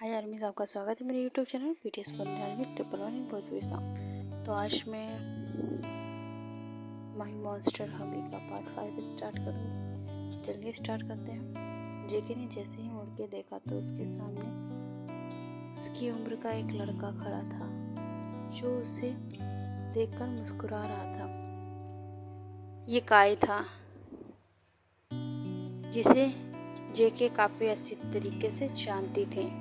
हाय आर्मीज, आपका स्वागत है मेरे यूट्यूब चैनल पीटीएस कॉलेज में ट्रिपल 1 इन भोजपुरी सॉन्ग। तो आज मैं माई मॉन्स्टर हबी का पार्ट 5 स्टार्ट करूँगी। चलिए स्टार्ट करते हैं। जेके ने जैसे ही मुड़ के देखा तो उसके सामने उसकी उम्र का एक लड़का खड़ा था जो उसे देखकर मुस्कुरा रहा था। ये काई था जिसे जेके काफ़ी अच्छी तरीके से जानती थी।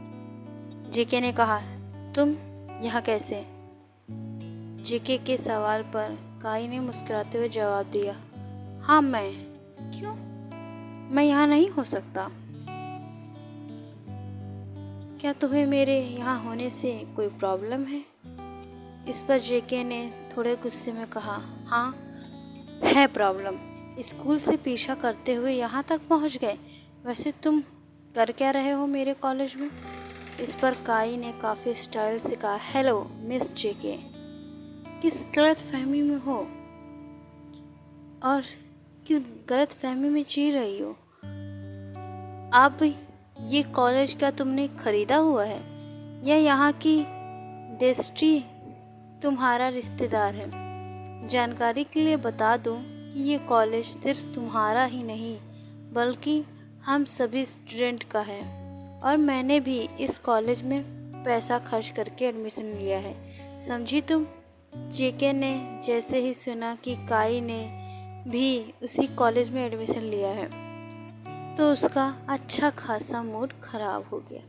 जेके ने कहा, तुम यहाँ कैसे? जेके के सवाल पर काई ने मुस्कुराते हुए जवाब दिया, हाँ मैं। क्यों? मैं यहाँ नहीं हो सकता। क्या तुम्हें मेरे यहाँ होने से कोई प्रॉब्लम है? इस पर जेके ने थोड़े गुस्से में कहा, हाँ है प्रॉब्लम। स्कूल से पीछा करते हुए यहाँ तक पहुँच गए। वैसे तुम कर क्या रहे हो मेरे कॉलेज में? इस पर काई ने काफ़ी स्टाइल से कहा, हेलो मिस जेके, किस गलत फहमी में हो और किस गलत फहमी में जी रही हो? अब ये कॉलेज क्या तुमने खरीदा हुआ है या यहाँ की डेस्टी तुम्हारा रिश्तेदार है? जानकारी के लिए बता दूँ कि ये कॉलेज सिर्फ तुम्हारा ही नहीं बल्कि हम सभी स्टूडेंट का है और मैंने भी इस कॉलेज में पैसा खर्च करके एडमिशन लिया है, समझी तुम? जेके ने जैसे ही सुना कि काई ने भी उसी कॉलेज में एडमिशन लिया है तो उसका अच्छा खासा मूड खराब हो गया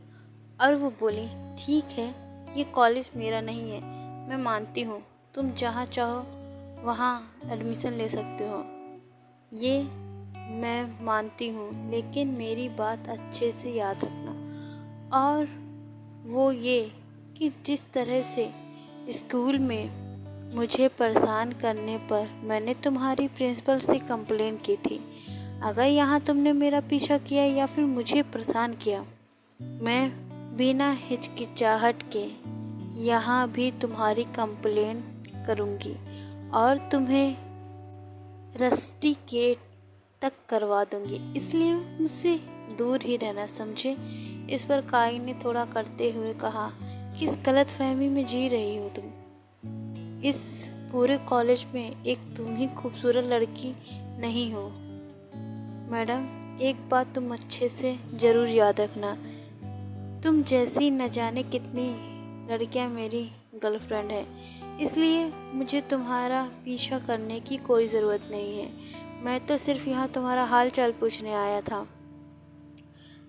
और वो बोली, ठीक है ये कॉलेज मेरा नहीं है, मैं मानती हूँ तुम जहाँ चाहो वहाँ एडमिशन ले सकते हो, ये मैं मानती हूँ, लेकिन मेरी बात अच्छे से याद रखना। और वो ये कि जिस तरह से स्कूल में मुझे परेशान करने पर मैंने तुम्हारी प्रिंसिपल से कंप्लेन की थी, अगर यहाँ तुमने मेरा पीछा किया या फिर मुझे परेशान किया, मैं बिना हिचकिचाहट के यहाँ भी तुम्हारी कंप्लेन करूँगी और तुम्हें रस्टिकेट तक करवा दूँगी, इसलिए मुझसे दूर ही रहना, समझे? इस पर काई ने थोड़ा करते हुए कहा, किस गलत फहमी में जी रही हो तुम? इस पूरे कॉलेज में एक तुम ही खूबसूरत लड़की नहीं हो। मैडम, एक बात तुम अच्छे से ज़रूर याद रखना, तुम जैसी न जाने कितनी लड़कियां मेरी गर्लफ्रेंड है, इसलिए मुझे तुम्हारा पीछा करने की कोई ज़रूरत नहीं है। मैं तो सिर्फ यहाँ तुम्हारा हाल चाल पूछने आया था।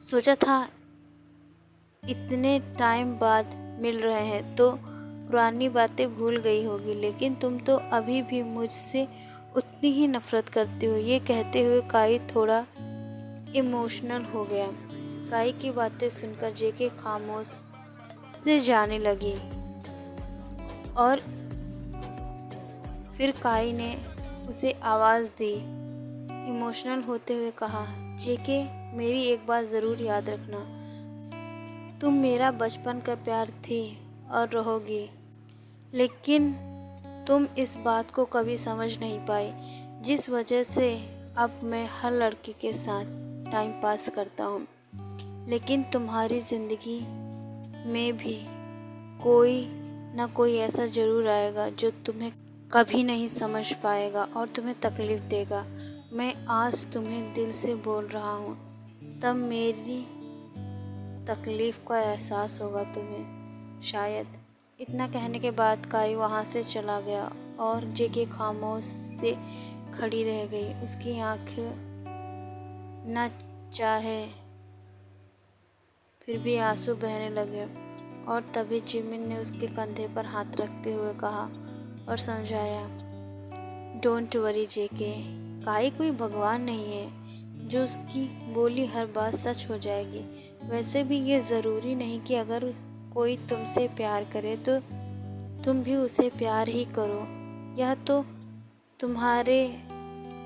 सोचा था इतने टाइम बाद मिल रहे हैं तो पुरानी बातें भूल गई होगी, लेकिन तुम तो अभी भी मुझसे उतनी ही नफ़रत करती हो। ये कहते हुए काई थोड़ा इमोशनल हो गया। काई की बातें सुनकर जेके खामोश से जाने लगी और फिर काई ने उसे आवाज़ दी। इमोशनल होते हुए कहा, जेके मेरी एक बात ज़रूर याद रखना, तुम मेरा बचपन का प्यार थी और रहोगी, लेकिन तुम इस बात को कभी समझ नहीं पाई जिस वजह से अब मैं हर लड़की के साथ टाइम पास करता हूँ, लेकिन तुम्हारी ज़िंदगी में भी कोई ना कोई ऐसा ज़रूर आएगा जो तुम्हें कभी नहीं समझ पाएगा और तुम्हें तकलीफ़ देगा। मैं आज तुम्हें दिल से बोल रहा हूँ, तब मेरी तकलीफ़ का एहसास होगा तुम्हें शायद। इतना कहने के बाद काई वहाँ से चला गया और जेके खामोश से खड़ी रह गई। उसकी आँखें न चाहे फिर भी आंसू बहने लगे और तभी जिमिन ने उसके कंधे पर हाथ रखते हुए कहा और समझाया, डोंट वरी जेके, काई कोई भगवान नहीं है जो उसकी बोली हर बात सच हो जाएगी। वैसे भी ये ज़रूरी नहीं कि अगर कोई तुमसे प्यार करे तो तुम भी उसे प्यार ही करो, यह तो तुम्हारे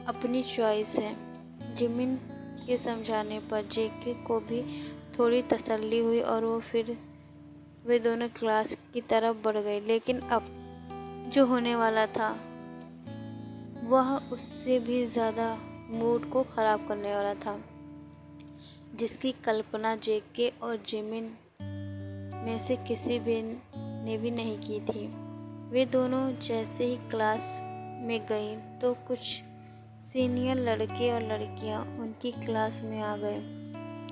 अपनी चॉइस है। जिमिन के समझाने पर जेके को भी थोड़ी तसल्ली हुई और वे दोनों क्लास की तरफ बढ़ गए, लेकिन अब जो होने वाला था वह उससे भी ज़्यादा मूड को ख़राब करने वाला था, जिसकी कल्पना जेके और जिमिन में से किसी भी ने भी नहीं की थी। वे दोनों जैसे ही क्लास में गईं तो कुछ सीनियर लड़के और लड़कियां उनकी क्लास में आ गए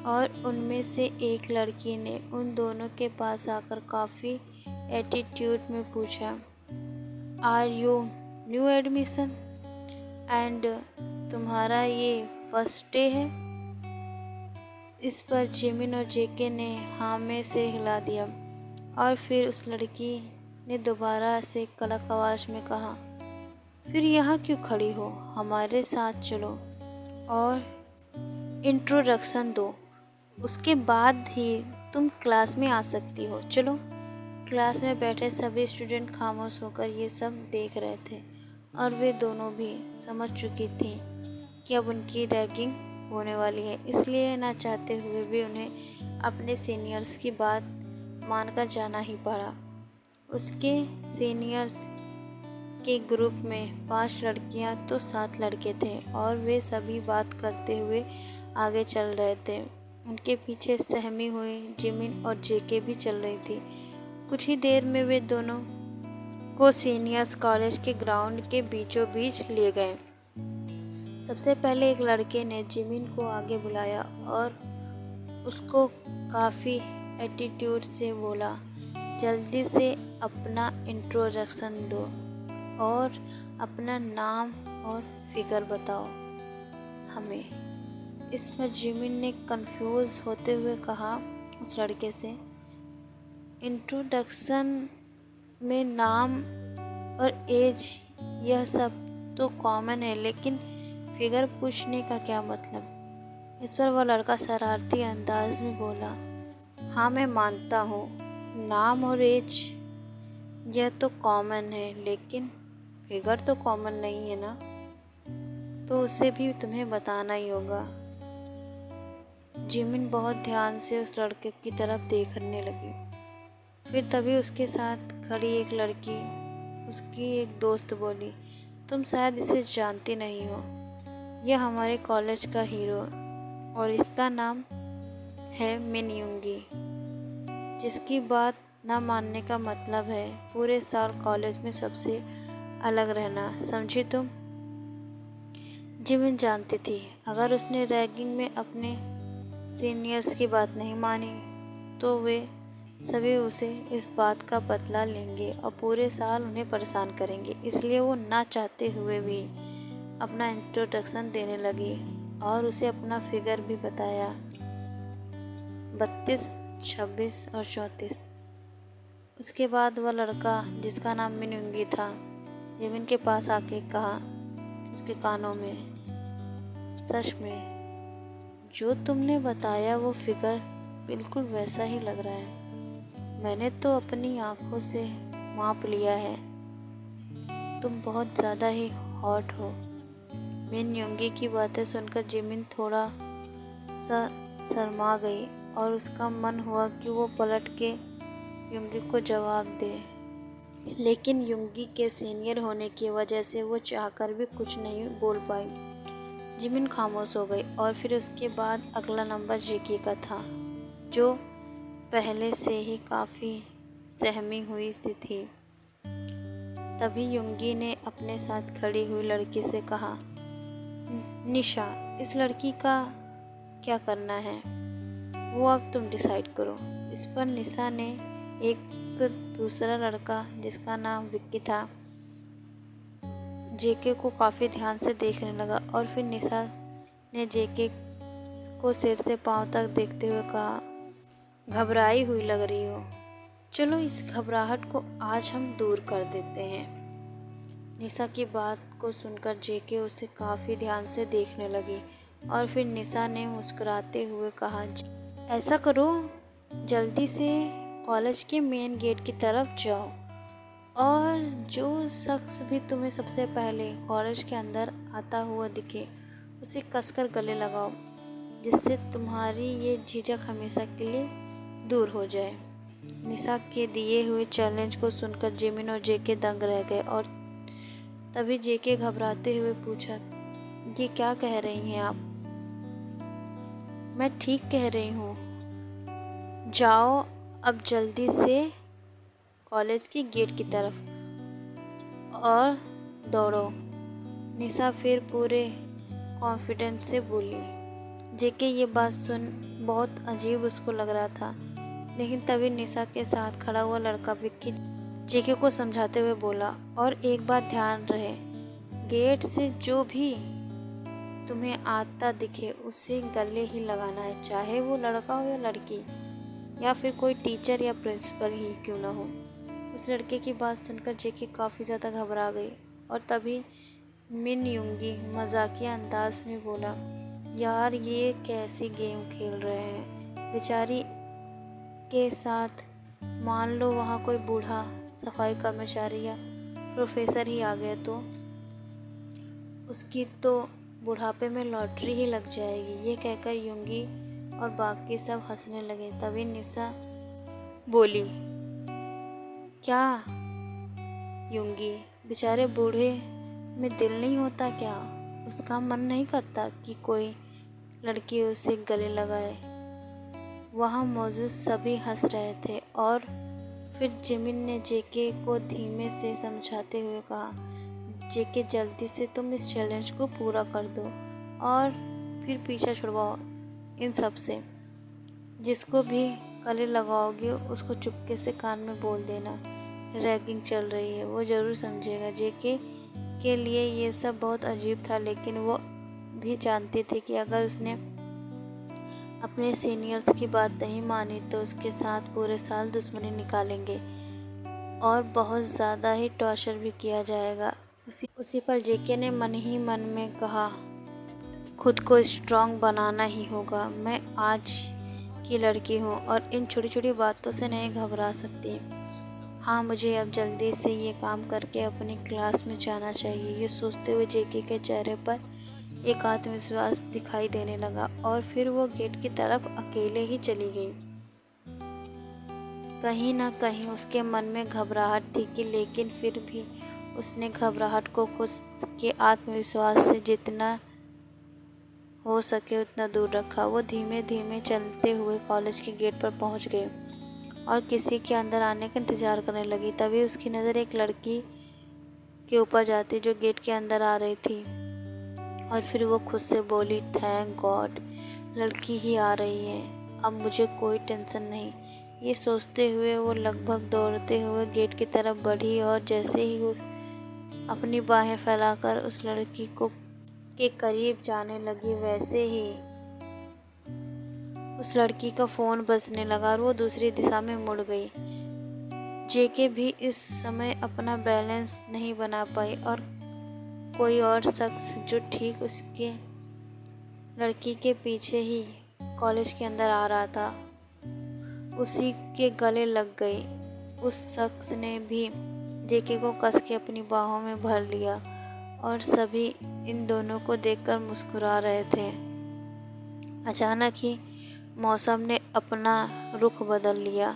और उनमें से एक लड़की ने उन दोनों के पास आकर काफ़ी एटीट्यूड में पूछा, are you new admission and तुम्हारा ये फर्स्ट डे है? इस पर जिमिन और जेके ने हाँ में सिर हिला दिया और फिर उस लड़की ने दोबारा से कड़क आवाज़ में कहा, फिर यहाँ क्यों खड़ी हो, हमारे साथ चलो और इंट्रोडक्शन दो, उसके बाद ही तुम क्लास में आ सकती हो, चलो। क्लास में बैठे सभी स्टूडेंट खामोश होकर ये सब देख रहे थे और वे दोनों भी समझ चुकी थी कि अब उनकी रैगिंग होने वाली है, इसलिए ना चाहते हुए भी उन्हें अपने सीनियर्स की बात मानकर जाना ही पड़ा। उसके सीनियर्स के ग्रुप में 5 लड़कियां तो 7 लड़के थे और वे सभी बात करते हुए आगे चल रहे थे। उनके पीछे सहमी हुई जिमिन और जेके भी चल रही थी। कुछ ही देर में वे दोनों को सीनियर्स कॉलेज के ग्राउंड के बीचों बीच ले गए। सबसे पहले एक लड़के ने जिमिन को आगे बुलाया और उसको काफ़ी एटीट्यूड से बोला, जल्दी से अपना इंट्रोडक्शन दो और अपना नाम और फिगर बताओ हमें। इस पर जिमिन ने कंफ्यूज होते हुए कहा उस लड़के से, इंट्रोडक्शन में नाम और एज यह सब तो कॉमन है, लेकिन फिगर पूछने का क्या मतलब? इस पर वह लड़का शरारती अंदाज में बोला, हाँ मैं मानता हूँ नाम और एज यह तो कॉमन है, लेकिन फिगर तो कॉमन नहीं है ना, तो उसे भी तुम्हें बताना ही होगा। जिमिन बहुत ध्यान से उस लड़के की तरफ देखने लगी। फिर तभी उसके साथ खड़ी एक लड़की, उसकी एक दोस्त बोली, तुम शायद इसे जानती नहीं हो, यह हमारे कॉलेज का हीरो और इसका नाम है मिन युंगी, जिसकी बात ना मानने का मतलब है पूरे साल कॉलेज में सबसे अलग रहना, समझी तुम? जिमिन जानती थी अगर उसने रैगिंग में अपने सीनियर्स की बात नहीं मानी तो वे सभी उसे इस बात का बदला लेंगे और पूरे साल उन्हें परेशान करेंगे, इसलिए वो ना चाहते हुए भी अपना इंट्रोडक्शन देने लगी और उसे अपना फिगर भी बताया, 32, 26 और 34। उसके बाद वह लड़का जिसका नाम मिन युंगी था जिमिन के पास आके कहा उसके कानों में, सच में जो तुमने बताया वो फिगर बिल्कुल वैसा ही लग रहा है, मैंने तो अपनी आँखों से माप लिया है, तुम बहुत ज़्यादा ही हॉट हो। मिन युंगी की बातें सुनकर जिमिन थोड़ा सा शर्मा गई और उसका मन हुआ कि वो पलट के युंगी को जवाब दे, लेकिन युंगी के सीनियर होने की वजह से वो चाहकर भी कुछ नहीं बोल पाई। जिमिन खामोश हो गई और फिर उसके बाद अगला नंबर जेके का था, जो पहले से ही काफ़ी सहमी हुई सी थी। तभी युंगी ने अपने साथ खड़ी हुई लड़की से कहा, निशा, इस लड़की का क्या करना है वो अब तुम डिसाइड करो। इस पर निशा ने एक दूसरा लड़का जिसका नाम विक्की था जेके को काफ़ी ध्यान से देखने लगा और फिर निशा ने जेके को सिर से पांव तक देखते हुए कहा, घबराई हुई लग रही हो, चलो इस घबराहट को आज हम दूर कर देते हैं। निशा की बात को सुनकर जेके उसे काफ़ी ध्यान से देखने लगी और फिर निशा ने मुस्कुराते हुए कहा, ऐसा करो, जल्दी से कॉलेज के मेन गेट की तरफ जाओ और जो शख्स भी तुम्हें सबसे पहले कॉलेज के अंदर आता हुआ दिखे उसे कसकर गले लगाओ, जिससे तुम्हारी ये झिझक हमेशा के लिए दूर हो जाए। निशा के दिए हुए चैलेंज को सुनकर जिमिन और जेके दंग रह गए और तभी जेके घबराते हुए पूछा, ये क्या कह रही हैं आप? मैं ठीक कह रही हूँ, जाओ अब जल्दी से कॉलेज की गेट की तरफ और दौड़ो। निशा फिर पूरे कॉन्फिडेंस से बोली। जेके ये बात सुन बहुत अजीब उसको लग रहा था, लेकिन तभी निशा के साथ खड़ा हुआ लड़का विक्की जेके को समझाते हुए बोला, और एक बात ध्यान रहे, गेट से जो भी तुम्हें आता दिखे उसे गले ही लगाना है, चाहे वो लड़का हो या लड़की, या फिर कोई टीचर या प्रिंसिपल ही क्यों ना हो। उस लड़के की बात सुनकर जेके काफ़ी ज़्यादा घबरा गई, और तभी मिन युंगी मजाकिया अंदाज में बोला, यार ये कैसी गेम खेल रहे हैं बेचारी के साथ। मान लो वहाँ कोई बूढ़ा सफाई कर्मचारी या प्रोफेसर ही आ गया तो उसकी तो बुढ़ापे में लॉटरी ही लग जाएगी। ये कहकर युंगी और बाकी सब हंसने लगे। तभी निशा बोली, क्या युंगी, बेचारे बूढ़े में दिल नहीं होता क्या? उसका मन नहीं करता कि कोई लड़की उसे गले लगाए? वहाँ मौजूद सभी हंस रहे थे, और फिर जिमिन ने जेके को धीमे से समझाते हुए कहा, जेके जल्दी से तुम इस चैलेंज को पूरा कर दो और फिर पीछा छुड़वाओ इन सब से। जिसको भी गले लगाओगे उसको चुपके से कान में बोल देना रैगिंग चल रही है, वो ज़रूर समझेगा। जेके के लिए ये सब बहुत अजीब था, लेकिन वो भी जानती थी कि अगर उसने अपने सीनियर्स की बात नहीं मानी तो उसके साथ पूरे साल दुश्मनी निकालेंगे और बहुत ज़्यादा ही टॉर्चर भी किया जाएगा। उसी पर जेके ने मन ही मन में कहा, खुद को स्ट्रांग बनाना ही होगा। मैं आज की लड़की हूँ और इन छोटी छोटी बातों से नहीं घबरा सकती। हाँ, मुझे अब जल्दी से ये काम करके अपनी क्लास में जाना चाहिए। ये सोचते हुए जेके के चेहरे पर एक आत्मविश्वास दिखाई देने लगा, और फिर वो गेट की तरफ अकेले ही चली गई। कहीं ना कहीं उसके मन में घबराहट थी कि, लेकिन फिर भी उसने घबराहट को खुद के आत्मविश्वास से जितना हो सके उतना दूर रखा। वो धीमे धीमे चलते हुए कॉलेज के गेट पर पहुंच गई और किसी के अंदर आने का इंतज़ार करने लगी। तभी उसकी नज़र एक लड़की के ऊपर जाती जो गेट के अंदर आ रही थी, और फिर वो खुद से बोली, थैंक गॉड लड़की ही आ रही है, अब मुझे कोई टेंशन नहीं। ये सोचते हुए वो लगभग दौड़ते हुए गेट की तरफ बढ़ी, और जैसे ही वो अपनी बाहें फैलाकर उस लड़की को के करीब जाने लगी, वैसे ही उस लड़की का फ़ोन बजने लगा और वो दूसरी दिशा में मुड़ गई। जेके भी इस समय अपना बैलेंस नहीं बना पाई, और कोई और शख्स जो ठीक उसके लड़की के पीछे ही कॉलेज के अंदर आ रहा था उसी के गले लग गई। उस शख्स ने भी जेके को कस के अपनी बाहों में भर लिया, और सभी इन दोनों को देखकर मुस्कुरा रहे थे। अचानक ही मौसम ने अपना रुख बदल लिया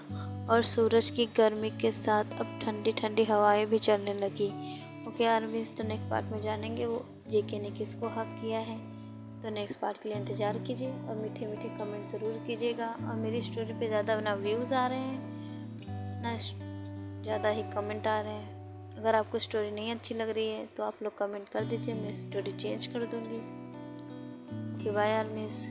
और सूरज की गर्मी के साथ अब ठंडी ठंडी हवाएं भी चलने लगी। ओके आर्मीज, तो नेक्स्ट पार्ट में जानेंगे वो जेके ने किसको हक किया है। तो नेक्स्ट पार्ट के लिए इंतज़ार कीजिए और मीठे मीठे कमेंट ज़रूर कीजिएगा। और मेरी स्टोरी पे ज़्यादा ना व्यूज़ आ रहे हैं ना ज़्यादा ही कमेंट आ रहे हैं। अगर आपको स्टोरी नहीं अच्छी लग रही है तो आप लोग कमेंट कर दीजिए, मैं स्टोरी चेंज कर दूँगी। Okay bye आर्मीज।